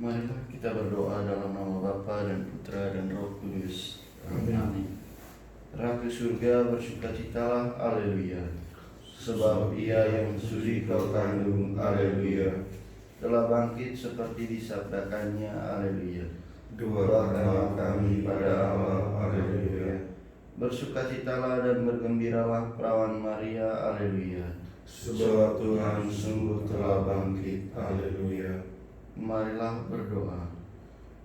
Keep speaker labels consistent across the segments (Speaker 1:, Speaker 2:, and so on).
Speaker 1: Marilah kita berdoa dalam nama Bapa dan Putra dan Roh Kudus. Amin. Ratu surga bersukacitalah, haleluya. Sebab Ia yang sudi kau kandung, haleluya, telah bangkit seperti disabdakannya, haleluya. Doakanlah kami pada Allah, haleluya. Bersukacitalah dan bergembiralah perawan Maria, haleluya.
Speaker 2: Sebab Tuhan sungguh telah bangkit, haleluya.
Speaker 1: Marilah berdoa.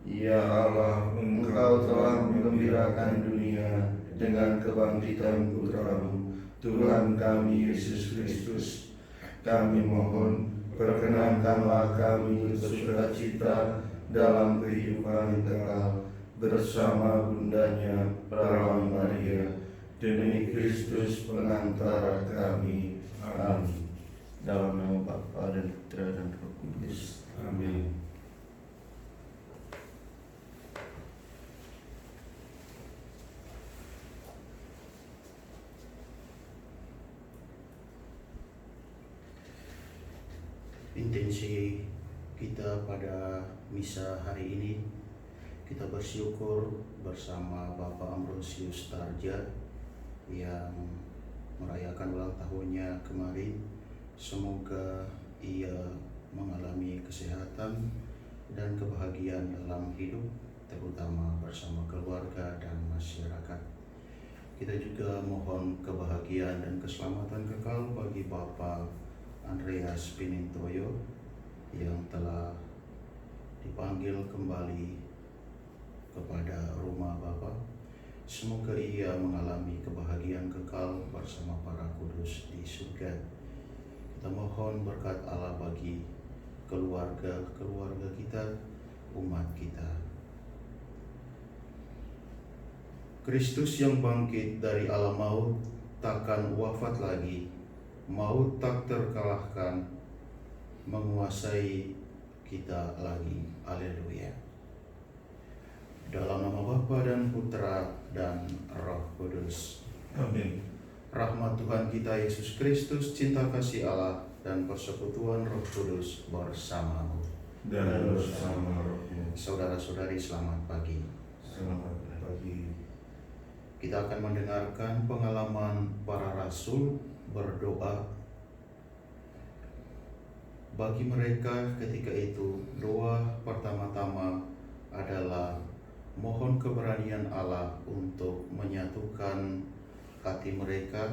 Speaker 1: Ya Allah, Engkau telah menggembirakan dunia dengan kebangkitan Putra-Mu, Tuhan kami Yesus Kristus. Kami mohon, perkenankanlah kami bersukacita dalam kehidupan kekal bersama bundanya Perawan Maria, demi Kristus pengantara kami. Amin. Dalam nama Bapa dan Putra dan Roh Kudus.
Speaker 2: Amin.
Speaker 3: Intensi kita pada misa hari ini, kita bersyukur bersama Bapak Ambrosius Tarja yang merayakan ulang tahunnya kemarin. Semoga ia mengalami kesehatan dan kebahagiaan dalam hidup, terutama bersama keluarga dan masyarakat. Kita juga mohon kebahagiaan dan keselamatan kekal bagi Bapak Andreas Pinintoyo yang telah dipanggil kembali kepada rumah Bapa. Semoga ia mengalami kebahagiaan kekal bersama para kudus di surga. Kita mohon berkat Allah bagi keluarga kita, umat kita. Kristus yang bangkit dari alam maut takkan wafat lagi. Maut tak terkalahkan, menguasai kita lagi. Haleluya. Dalam nama Bapa dan Putra dan Roh Kudus.
Speaker 2: Amin.
Speaker 3: Rahmat Tuhan kita Yesus Kristus, cinta kasih Allah, dan persekutuan Roh Kudus bersamamu.
Speaker 2: Dan bersama rohmu.
Speaker 3: Saudara-saudari, selamat pagi.
Speaker 2: Selamat pagi.
Speaker 3: Kita akan mendengarkan pengalaman para rasul berdoa. Bagi mereka ketika itu, doa pertama-tama adalah mohon keberanian Allah untuk menyatukan hati mereka,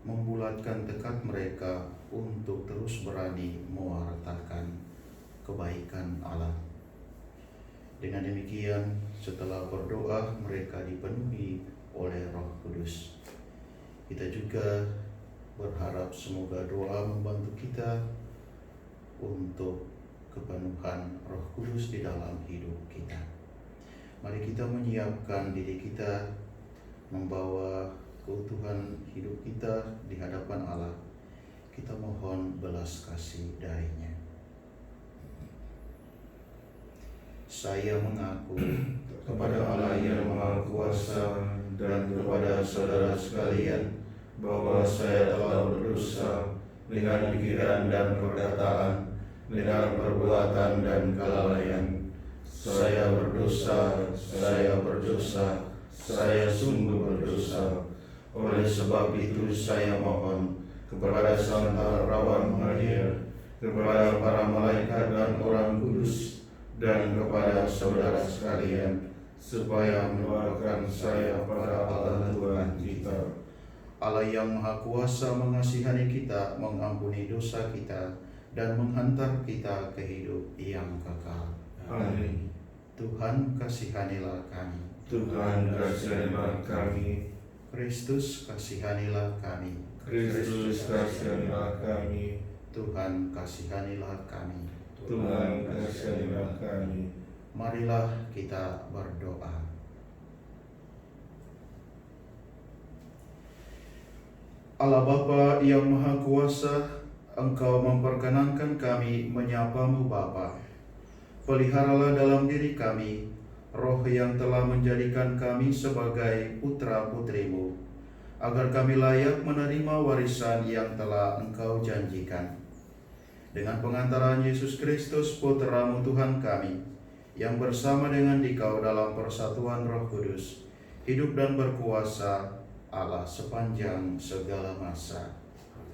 Speaker 3: membulatkan tekad mereka untuk terus berani mewartakan kebaikan Allah. Dengan demikian, setelah berdoa, mereka dipenuhi oleh Roh Kudus. Kita juga berharap semoga doa membantu kita untuk kepenuhan Roh Kudus di dalam hidup kita. Mari kita menyiapkan diri kita, membawa keutuhan hidup kita di hadapan Allah. Kita mohon belas kasih darinya. Saya mengaku
Speaker 2: Kepada Allah yang Maha Kuasa dan kepada saudara sekalian, bahwa saya telah berdosa dengan pikiran dan perkataan, dengan perbuatan dan kelalaian. Saya berdosa, saya sungguh berdosa. Oleh sebab itu saya mohon kepada Santa Perawan Maria, kepada para malaikat dan orang kudus, dan kepada saudara sekalian, supaya mendoakan saya pada Allah Tuhan kita.
Speaker 3: Allah yang Maha Kuasa mengasihani kita, mengampuni dosa kita, dan menghantar kita ke hidup yang kekal.
Speaker 2: Amin.
Speaker 3: Tuhan kasihanilah kami.
Speaker 2: Tuhan kasihanilah kami.
Speaker 3: Kristus kasihanilah kami.
Speaker 2: Kristus kasihanilah kami.
Speaker 3: Tuhan kasihanilah kami.
Speaker 2: Tuhan kasihanilah kami.
Speaker 3: Marilah kita berdoa. Allah Bapa yang Maha Kuasa, Engkau memperkenankan kami menyapa-Mu Bapa. Peliharalah dalam diri kami roh yang telah menjadikan kami sebagai putra-putri-Mu, agar kami layak menerima warisan yang telah Engkau janjikan. dengan pengantaran Yesus Kristus Putra-Mu Tuhan kami, yang bersama dengan Dikau dalam persatuan Roh Kudus, hidup dan berkuasa Allah sepanjang segala masa.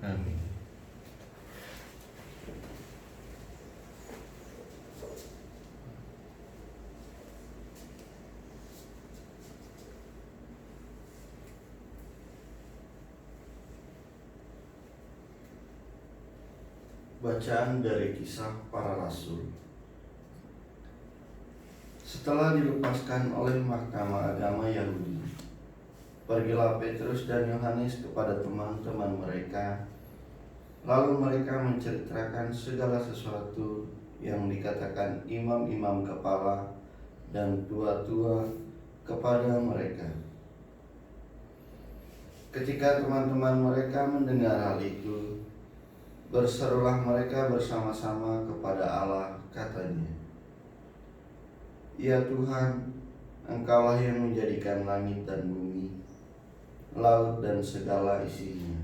Speaker 1: Amin. Bacaan dari Kisah Para Rasul. Setelah dilepaskan oleh Mahkamah Agama Yahudi, pergilah Petrus dan Yohanes kepada teman-teman mereka. Lalu mereka menceritakan segala sesuatu yang dikatakan imam-imam kepala dan tua-tua kepada mereka. Ketika teman-teman mereka mendengar hal itu, berserulah mereka bersama-sama kepada Allah, katanya, "Ya Tuhan, Engkaulah yang menjadikan langit dan bumi, laut dan segala isinya.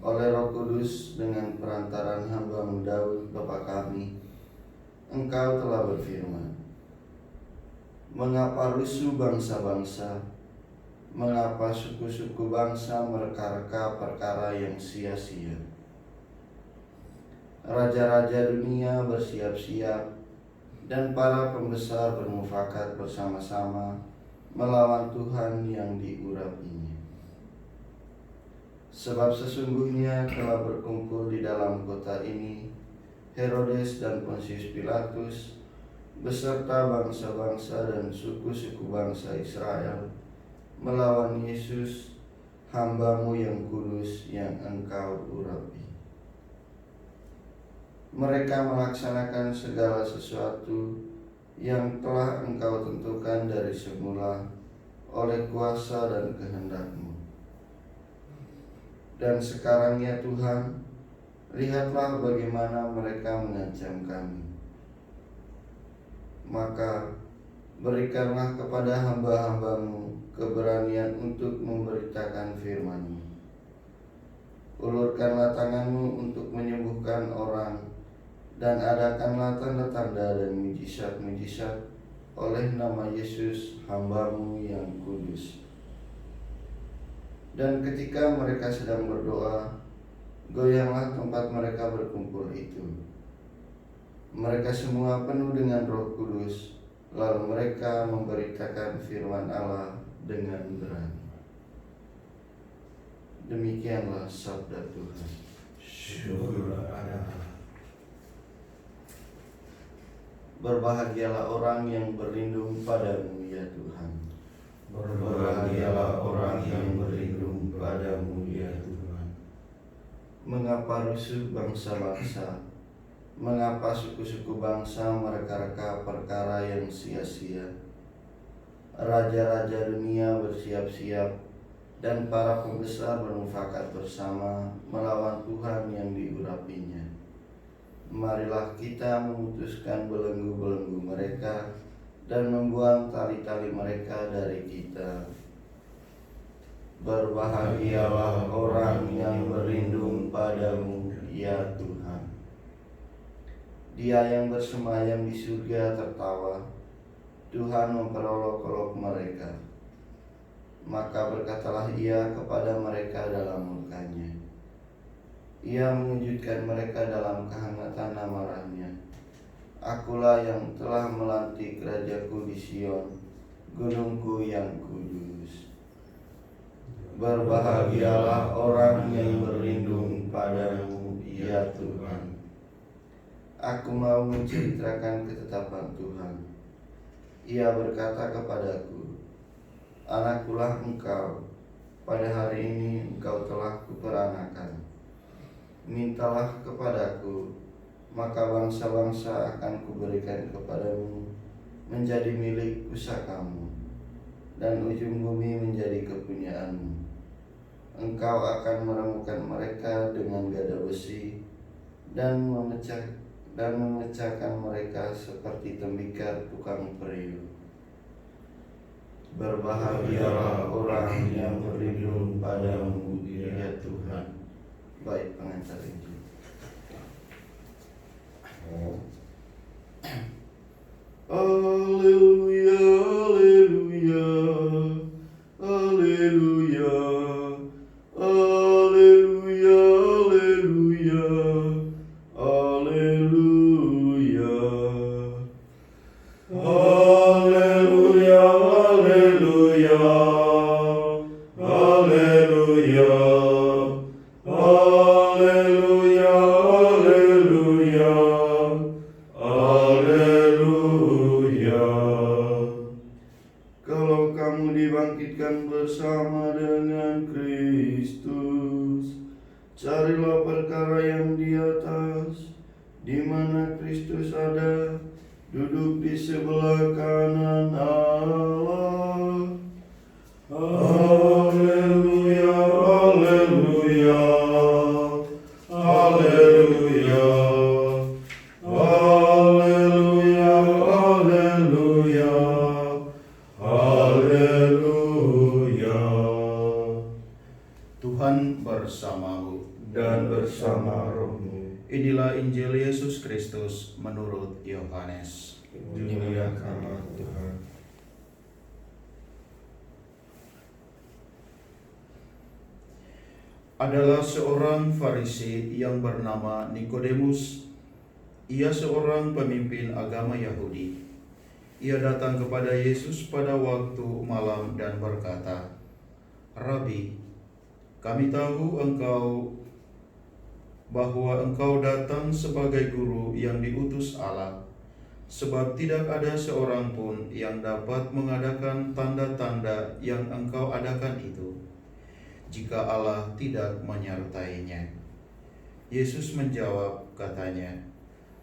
Speaker 1: Oleh Roh Kudus dengan perantaran hamba-Mu Daud Bapa kami, Engkau telah berfirman, mengapa rusuh bangsa-bangsa, mengapa suku-suku bangsa mereka-reka perkara yang sia-sia. Raja-raja dunia bersiap-siap dan para pembesar bermufakat bersama-sama melawan Tuhan yang diurapinya. Sebab sesungguhnya telah berkumpul di dalam kota ini Herodes dan Pontius Pilatus beserta bangsa-bangsa dan suku-suku bangsa Israel melawan Yesus, hamba-Mu yang kudus yang Engkau urapi. Mereka melaksanakan segala sesuatu yang telah Engkau tentukan dari semula oleh kuasa dan kehendak-Mu. Dan sekarang ya Tuhan, lihatlah bagaimana mereka mengancam kami. Maka berikanlah kepada hamba-hamba-Mu keberanian untuk memberitakan firman-Mu. Ulurkanlah tangan-Mu untuk menyembuhkan orang, dan adakanlah tanda-tanda dan mujizat-mujizat oleh nama Yesus, hamba-Mu yang kudus." Dan ketika mereka sedang berdoa, goyanglah tempat mereka berkumpul itu. Mereka semua penuh dengan Roh Kudus, lalu mereka memberitakan firman Allah dengan berani. Demikianlah sabda Tuhan.
Speaker 2: Syukurlah pada Allah.
Speaker 1: Berbahagialah orang yang berlindung padamu, ya Tuhan.
Speaker 2: Berbahagialah orang yang berlindung padamu, ya Tuhan.
Speaker 1: Mengapa rusuh bangsa-bangsa, mengapa suku-suku bangsa mereka-reka perkara yang sia-sia? Raja-raja dunia bersiap-siap dan para pembesar bermufakat bersama melawan Tuhan yang diurapinya. Marilah kita memutuskan belenggu-belenggu mereka dan membuang tali-tali mereka dari kita. Berbahagialah orang yang berlindung padamu, ya Tuhan. Dia yang bersemayam di surga tertawa, Tuhan memperolok-olok mereka. Maka berkatalah ia kepada mereka dalam murka-Nya. Ia mewujudkan mereka dalam kehangatan amarahnya. Akulah yang telah melantik rajaku di Sion, gunungku yang kudus. Berbahagialah orang yang berlindung padamu, ya Tuhan. Aku mau menceritakan ketetapan Tuhan. Ia berkata kepadaku, "Anakkulah engkau, pada hari ini engkau telah kuperanakan. Mintalah kepadaku, maka bangsa-bangsa akan kuberikan kepadamu menjadi milik pusakamu, dan ujung bumi menjadi kepunyaanmu. Engkau akan meremukkan mereka dengan gada besi dan memecahkan mereka seperti tembikar tukang periuk." Berbahagialah orang yang berlindung padamu, ya Tuhan. Baik pengantar Injil. di mana Kristus ada, duduk di sebelah kanan Allah. Haleluya, haleluya, haleluya, haleluya, haleluya, haleluya.
Speaker 3: Tuhan bersamamu
Speaker 1: Dan bersama rohmu.
Speaker 3: Inilah Injil Yesus Kristus menurut Yohanes.
Speaker 1: Dimuliakanlah Tuhan.
Speaker 3: Adalah seorang Farisi yang bernama Nikodemus. Ia seorang pemimpin agama Yahudi. Ia datang kepada Yesus pada waktu malam dan berkata, "Rabi, kami tahu bahwa engkau datang sebagai guru yang diutus Allah, sebab tidak ada seorang pun yang dapat mengadakan tanda-tanda yang engkau adakan itu, jika Allah tidak menyertainya." Yesus menjawab katanya,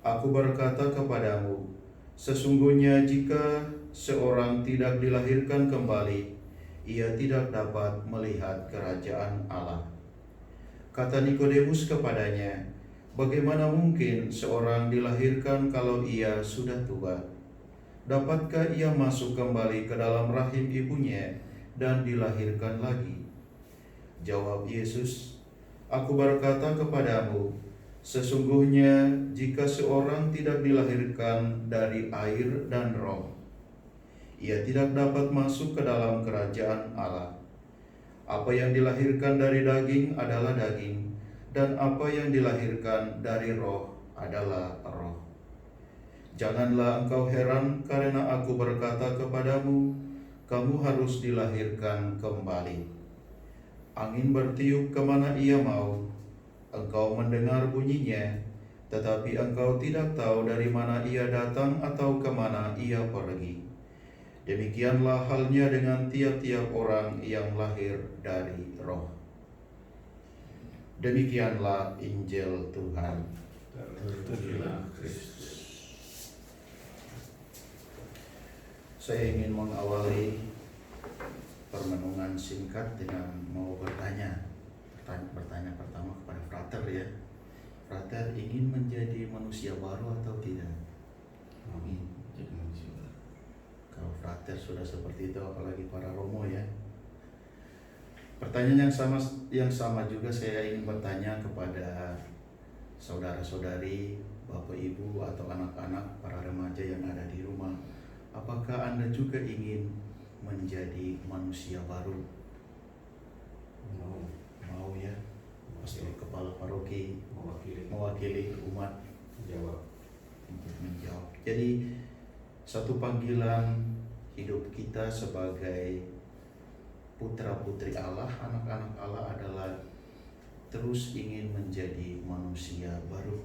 Speaker 3: "Aku berkata kepadamu, sesungguhnya jika seorang tidak dilahirkan kembali, ia tidak dapat melihat kerajaan Allah." Kata Nikodemus kepadanya, "Bagaimana mungkin seorang dilahirkan kalau ia sudah tua? Dapatkah ia masuk kembali ke dalam rahim ibunya dan dilahirkan lagi?" Jawab Yesus, "Aku berkata kepadamu, sesungguhnya jika seorang tidak dilahirkan dari air dan roh, ia tidak dapat masuk ke dalam kerajaan Allah. Apa yang dilahirkan dari daging adalah daging, dan apa yang dilahirkan dari roh adalah roh. Janganlah engkau heran karena aku berkata kepadamu, kamu harus dilahirkan kembali. Angin bertiup kemana ia mau, engkau mendengar bunyinya, tetapi engkau tidak tahu dari mana ia datang atau kemana ia pergi. Demikianlah halnya dengan tiap-tiap orang yang lahir dari roh." Demikianlah Injil Tuhan.
Speaker 2: Terpujilah Kristus.
Speaker 3: Saya ingin mengawali permenungan singkat dengan mau bertanya pertama kepada Frater ya. Frater ingin menjadi manusia baru atau tidak? Amin. Kalau Frater sudah seperti itu, apalagi para Romo ya. Pertanyaan yang sama juga saya ingin bertanya kepada saudara-saudari, bapak ibu atau anak-anak, para remaja yang ada di rumah. Apakah Anda juga ingin menjadi manusia baru? Mau ya. Pastor kepala paroki mewakili umat untuk menjawab. Jadi satu panggilan hidup kita sebagai putra-putri Allah, anak-anak Allah adalah terus ingin menjadi manusia baru.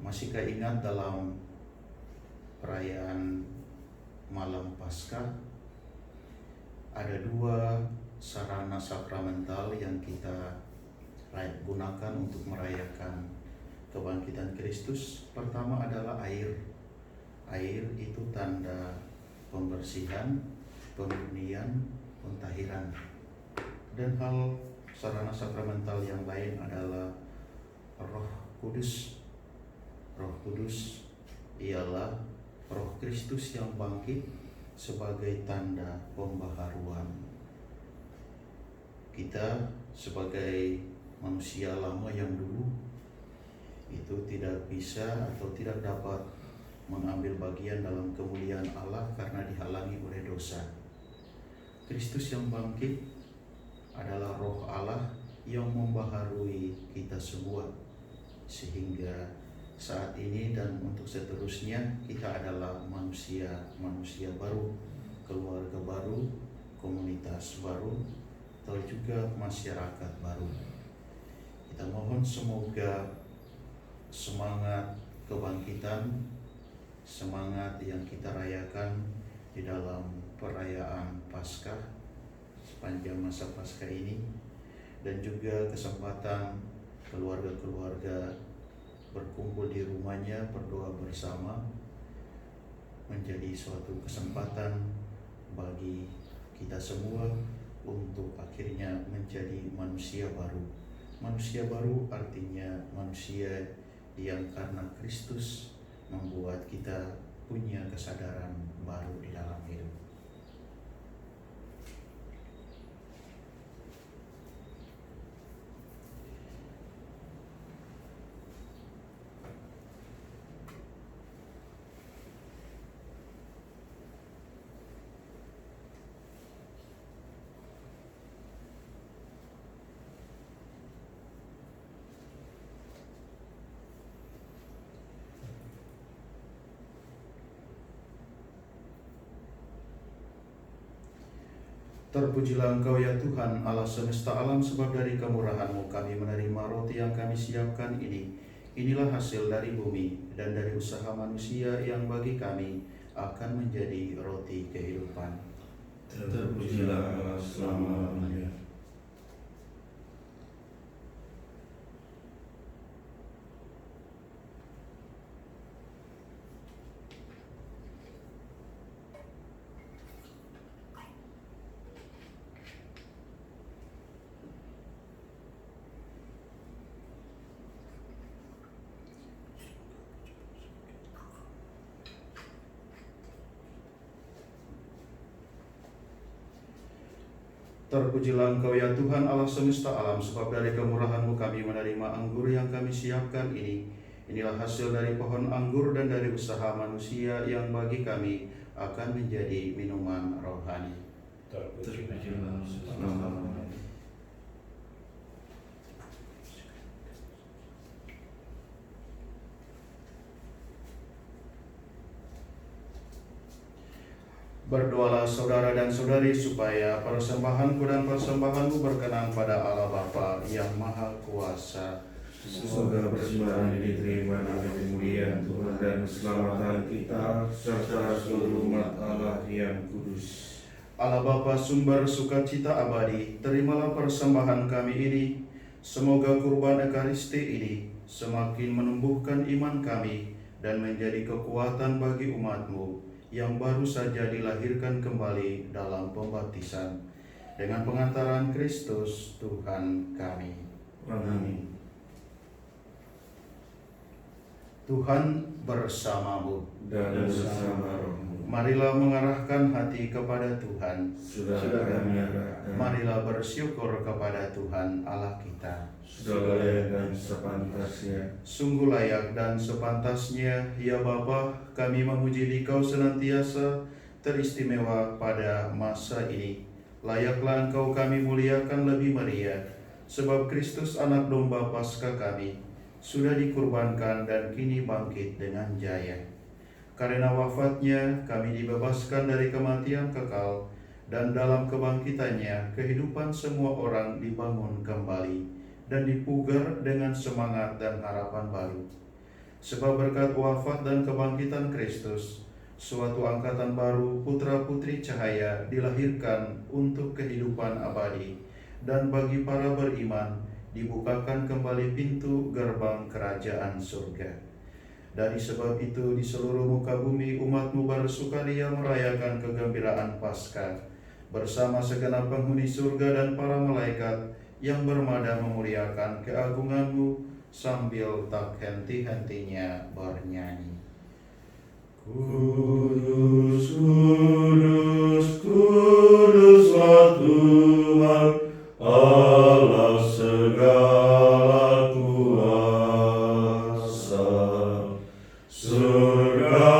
Speaker 3: Masihkah ingat dalam perayaan malam Paskah ada dua sarana sakramental yang kita gunakan untuk merayakan kebangkitan Kristus. Pertama adalah air. Air itu tanda pembersihan, pemurnian, pentahiran. Dan hal sarana sakramental yang lain adalah Roh Kudus. Roh Kudus ialah Roh Kristus yang bangkit sebagai tanda pembaharuan. Kita sebagai manusia lama yang dulu itu tidak bisa atau tidak dapat mengambil bagian dalam kemuliaan Allah karena dihalangi oleh dosa. Kristus yang bangkit adalah Roh Allah yang membaharui kita semua, sehingga saat ini dan untuk seterusnya kita adalah manusia baru, keluarga baru, komunitas baru, atau juga masyarakat baru. Kita mohon semoga semangat kebangkitan, semangat yang kita rayakan di dalam perayaan Paskah sepanjang masa Paskah ini, dan juga kesempatan keluarga-keluarga berkumpul di rumahnya berdoa bersama menjadi suatu kesempatan bagi kita semua untuk akhirnya menjadi manusia baru. Manusia baru artinya manusia yang karena Kristus membuat kita punya kesadaran baru di dalam hidup. Terpujilah Engkau ya Tuhan Allah semesta alam, sebab dari kemurahan-Mu kami menerima roti yang kami siapkan ini. Inilah hasil dari bumi dan dari usaha manusia yang bagi kami akan menjadi roti kehidupan.
Speaker 2: Terpujilah Allah selama-lamanya.
Speaker 3: Terpujilah Engkau ya Tuhan Allah semesta alam, sebab dari kemurahan-Mu kami menerima anggur yang kami siapkan ini. Inilah hasil dari pohon anggur dan dari usaha manusia yang bagi kami akan menjadi minuman rohani.
Speaker 2: Terpujilah selama-lamanya.
Speaker 3: Berdoalah saudara dan saudari supaya persembahanku dan persembahanmu berkenan pada Allah Bapa yang Maha Kuasa.
Speaker 2: Semoga persembahan ini diterima dengan kemuliaan Tuhan dan keselamatan kita serta seluruh umat Allah yang kudus.
Speaker 3: Allah Bapa sumber sukacita abadi, terimalah persembahan kami ini. Semoga kurban Ekaristi ini semakin menumbuhkan iman kami dan menjadi kekuatan bagi umat-Mu yang baru saja dilahirkan kembali dalam pembaptisan dengan pengantaran Kristus Tuhan kami.
Speaker 2: Amin.
Speaker 3: Tuhan bersamamu.
Speaker 2: Dan bersama rohmu.
Speaker 3: Marilah mengarahkan hati kepada Tuhan.
Speaker 2: Sudah kami arahkan.
Speaker 3: Marilah bersyukur kepada Tuhan Allah kita.
Speaker 2: Sudah layak dan sepantasnya.
Speaker 3: Sungguh layak dan sepantasnya, ya Bapa, kami memuji Dikau senantiasa teristimewa pada masa ini. Layaklah Engkau kami muliakan lebih meriah, sebab Kristus anak domba Paskah kami sudah dikurbankan dan kini bangkit dengan jaya. Karena wafatnya kami dibebaskan dari kematian kekal, dan dalam kebangkitannya kehidupan semua orang dibangun kembali dan dipugar dengan semangat dan harapan baru. Sebab berkat wafat dan kebangkitan Kristus, suatu angkatan baru putra-putri cahaya dilahirkan untuk kehidupan abadi, dan bagi para beriman dibukakan kembali pintu gerbang kerajaan surga. Dari sebab itu di seluruh muka bumi umat-Mu bersukaria merayakan kegembiraan Paskah bersama segenap penghuni surga dan para malaikat yang bermada memuliakan keagungan-Mu sambil tak henti-hentinya bernyanyi.
Speaker 2: Kudus, kudus, kuduslah Tuhan Allah segala kuasa. Surga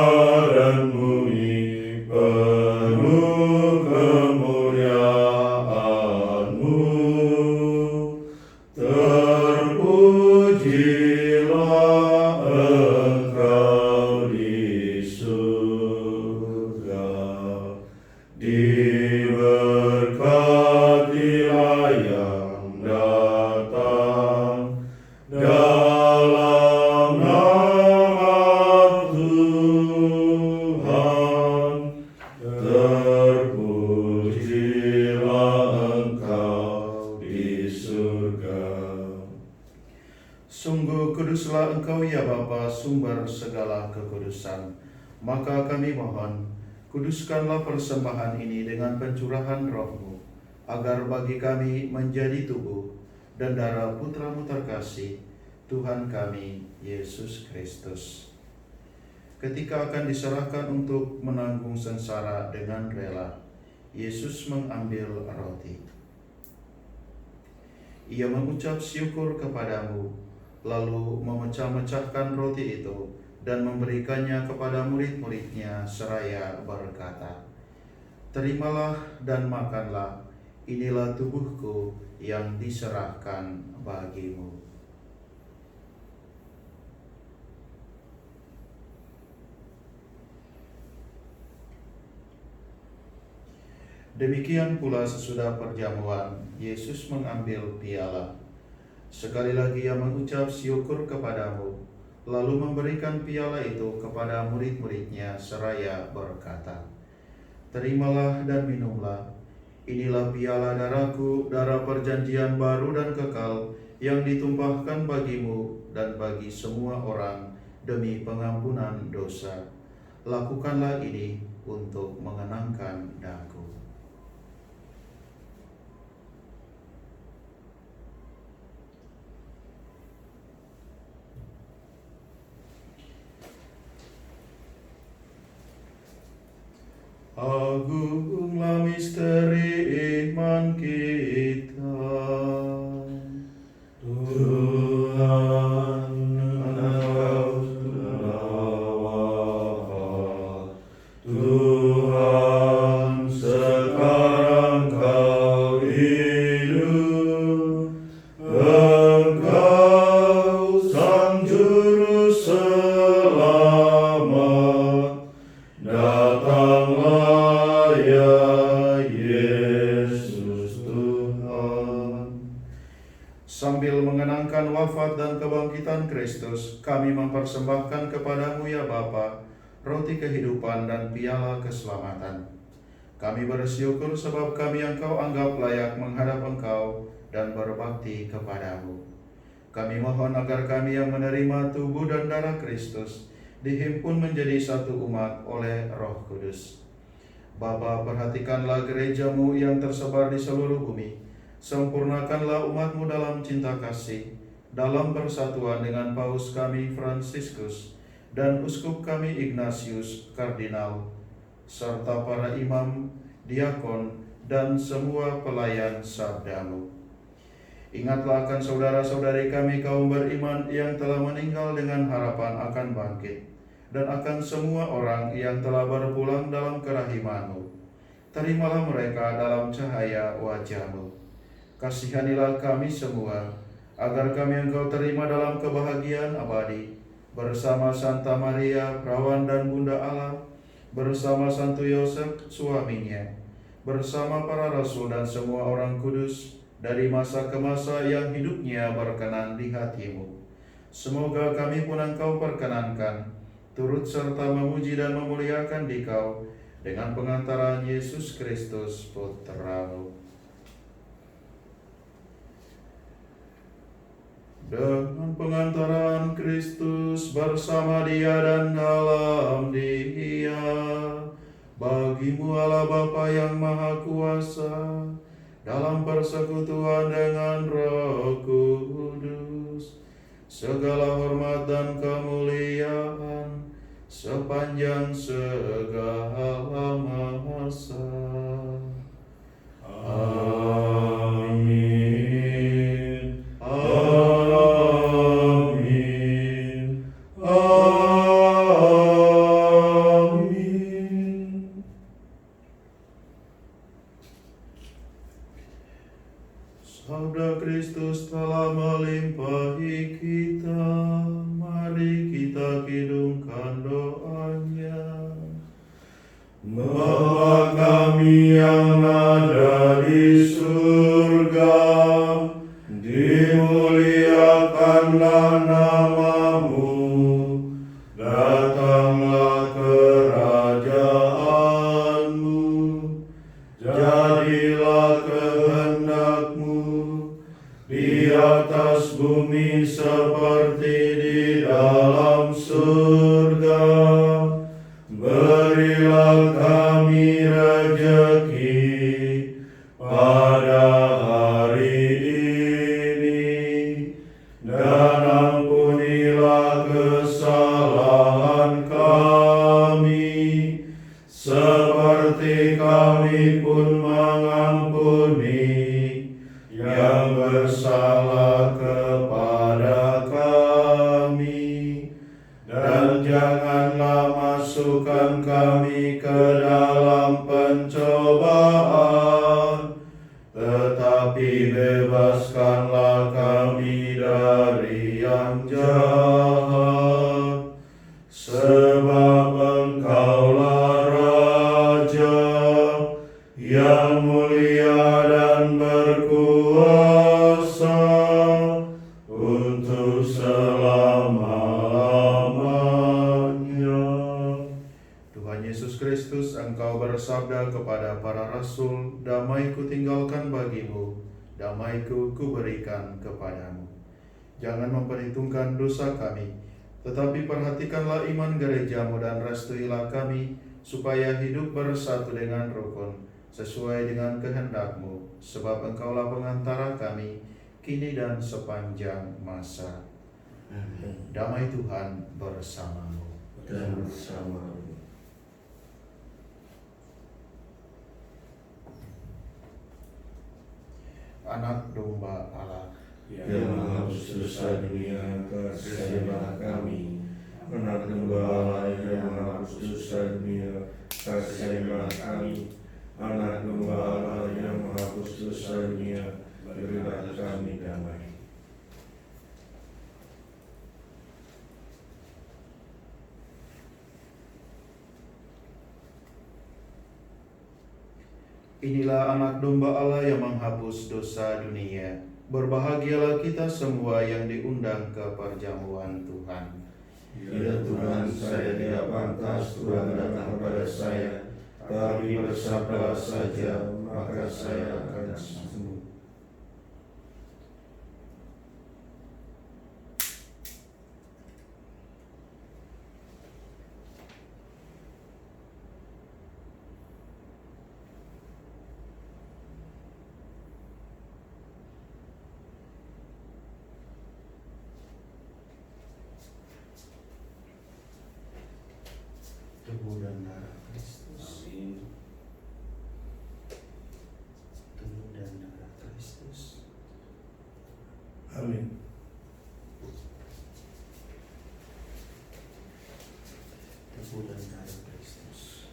Speaker 2: dan bumi penuh kemuliaan-Mu. Terpujilah Engkau di surga. Diberkatilah yang datang dalam nama Tuhan. Terpujilah Engkau di surga.
Speaker 3: Sungguh Sungguh kuduslah Engkau ya Bapa, sumber segala kekudusan. Maka kami mohon, kuduskanlah persembahan ini dengan pencurahan Roh-Mu, agar bagi kami menjadi tubuh dan darah Putra-Mu terkasih, Tuhan kami, Yesus Kristus. Ketika akan diserahkan untuk menanggung sengsara dengan rela, Yesus mengambil roti. Ia mengucap syukur kepadamu, lalu memecah-mecahkan roti itu dan memberikannya kepada murid-muridnya seraya berkata, "Terimalah dan makanlah, inilah tubuhku yang diserahkan bagimu." Demikian pula sesudah perjamuan, Yesus mengambil piala. Sekali lagi ia mengucap syukur kepadamu, lalu memberikan piala itu kepada murid-muridnya seraya berkata, "Terimalah dan minumlah, inilah piala darahku, darah perjanjian baru dan kekal, yang ditumpahkan bagimu dan bagi semua orang demi pengampunan dosa. Lakukanlah ini untuk mengenangkan Aku." Agunglah misteri iman kita.
Speaker 2: Tuhan, Engkau telah wafat. Tuhan, sekarang Kau hidup. Engkau Sang Juru Selamat. Datanglah ya Yesus Tuhan.
Speaker 3: Sambil mengenangkan wafat dan kebangkitan Kristus, kami mempersembahkan kepadamu ya Bapa, roti kehidupan dan piala keselamatan. Kami bersyukur sebab kami Engkau anggap layak menghadap Engkau dan berbakti kepadamu. Kami mohon agar kami yang menerima tubuh dan darah Kristus dihimpun menjadi satu umat oleh Roh Kudus. Bapa, perhatikanlah gereja-Mu yang tersebar di seluruh bumi. Sempurnakanlah umat-Mu dalam cinta kasih, dalam persatuan dengan Paus kami Fransiskus dan Uskup kami Ignatius Kardinal, serta para imam, diakon, dan semua pelayan sabda-Mu. Ingatlah akan saudara-saudari kami kaum beriman yang telah meninggal dengan harapan akan bangkit, dan akan semua orang yang telah berpulang dalam kerahiman-Mu. Terimalah mereka dalam cahaya wajah-Mu. Kasihanilah kami semua, agar kami Engkau terima dalam kebahagiaan abadi, bersama Santa Maria, Perawan dan Bunda Allah, bersama Santo Yosef, suaminya, bersama para rasul dan semua orang kudus, dari masa ke masa yang hidupnya berkenan di hati-Mu. Semoga kami pun Engkau perkenankan, turut serta memuji dan memuliakan Dikau, dengan pengantaran Yesus Kristus Putra-Mu. Dengan pengantaran Kristus bersama Dia dan dalam Dia, bagi-Mu Allah Bapa yang Maha Kuasa, dalam persekutuan dengan Roh Kudus, segala hormat dan kemuliaan sepanjang segala masa. Amin. Amin. Amin. Sabda Kristus telah melimpahi kita, mari kita kidungkan doanya.
Speaker 2: Bapa kami yang ada di surga, dimuliakanlah nama-Mu, datanglah kerajaan-Mu, jadilah kehendak-Mu di atas bumi seperti seperti di dalam surga. Berilah kami rejeki pada hari ini, dan ampunilah kesalahan kami, seperti kami pun mengampuni yang bersalah kepada kami. Dan janganlah masukkan kami ke dalam pencobaan, tetapi bebaskanlah kami dari yang jahat. Sebab Engkaulah Raja yang mulia dan berkuasa untuk selama-lamanya.
Speaker 3: Tuhan Yesus Kristus, Engkau bersabda kepada para rasul, "Damai kutinggalkan bagimu, damai-Ku kuberikan kepadamu." Jangan memperhitungkan dosa kami, tetapi perhatikanlah iman gereja-Mu dan restuilah kami, supaya hidup bersatu dengan rukun, sesuai dengan kehendak-Mu, sebab Engkaulah pengantara kami, kini dan sepanjang masa.
Speaker 1: Amin.
Speaker 3: Damai Tuhan bersamamu.
Speaker 1: Dan bersama
Speaker 3: Anak domba Allah,
Speaker 2: yang menghapus dosa dunia, kasihilah kami. Anak domba Allah yang menghapus dosa dunia, kasihilah kami. Anak domba Allah yang menghapus dosa dunia, berilah kami damai.
Speaker 3: inilah anak domba Allah yang menghapus dosa dunia. Berbahagialah kita semua yang diundang ke perjamuan Tuhan.
Speaker 2: Ya Tuhan, saya tidak pantas Tuhan datang kepada saya, tapi bersabdalah saja, maka saya akan sembuh.
Speaker 3: Tubuh dan darah Kristus. Tubuh dan darah Kristus.
Speaker 2: Amin.
Speaker 3: Tubuh dan darah Kristus.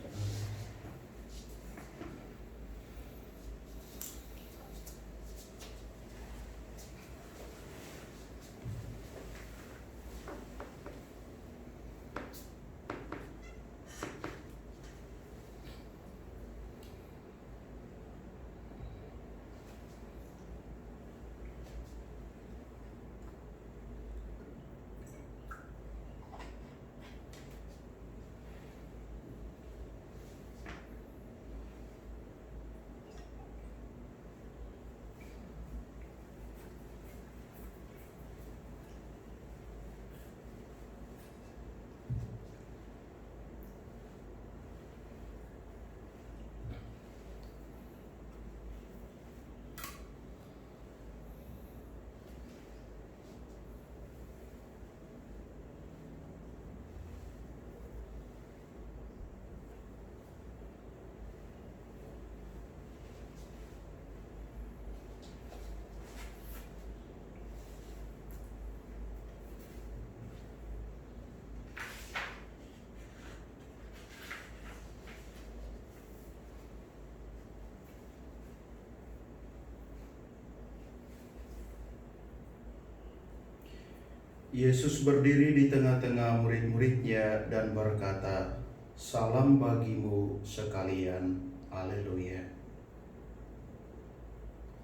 Speaker 3: Yesus berdiri di tengah-tengah murid-muridnya dan berkata, "Salam bagimu sekalian." Haleluya.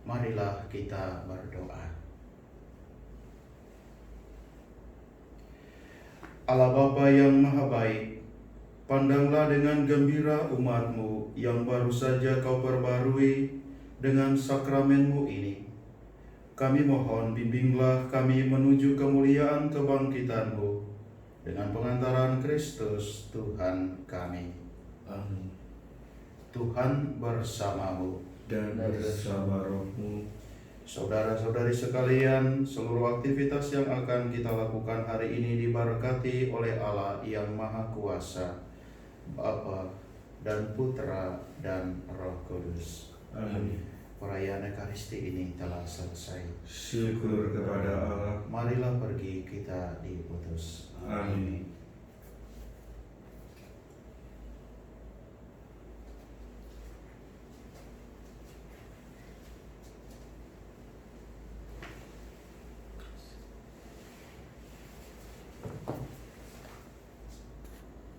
Speaker 3: Marilah kita berdoa. Allah Bapa yang Maha Baik, pandanglah dengan gembira umat-Mu yang baru saja Kau perbarui dengan sakramen-Mu ini. Kami mohon bimbinglah kami menuju kemuliaan kebangkitan-Mu dengan pengantaran Kristus Tuhan kami.
Speaker 1: Amin.
Speaker 3: Tuhan bersamamu.
Speaker 2: Dan bersama rohmu.
Speaker 3: Saudara-saudari sekalian, seluruh aktivitas yang akan kita lakukan hari ini diberkati oleh Allah yang Maha Kuasa, Bapa dan Putra dan Roh Kudus.
Speaker 2: Amin.
Speaker 3: Perayaan Ekaristi ini telah selesai.
Speaker 2: Syukur kepada Allah.
Speaker 3: Marilah pergi kita diutus.
Speaker 2: Amin.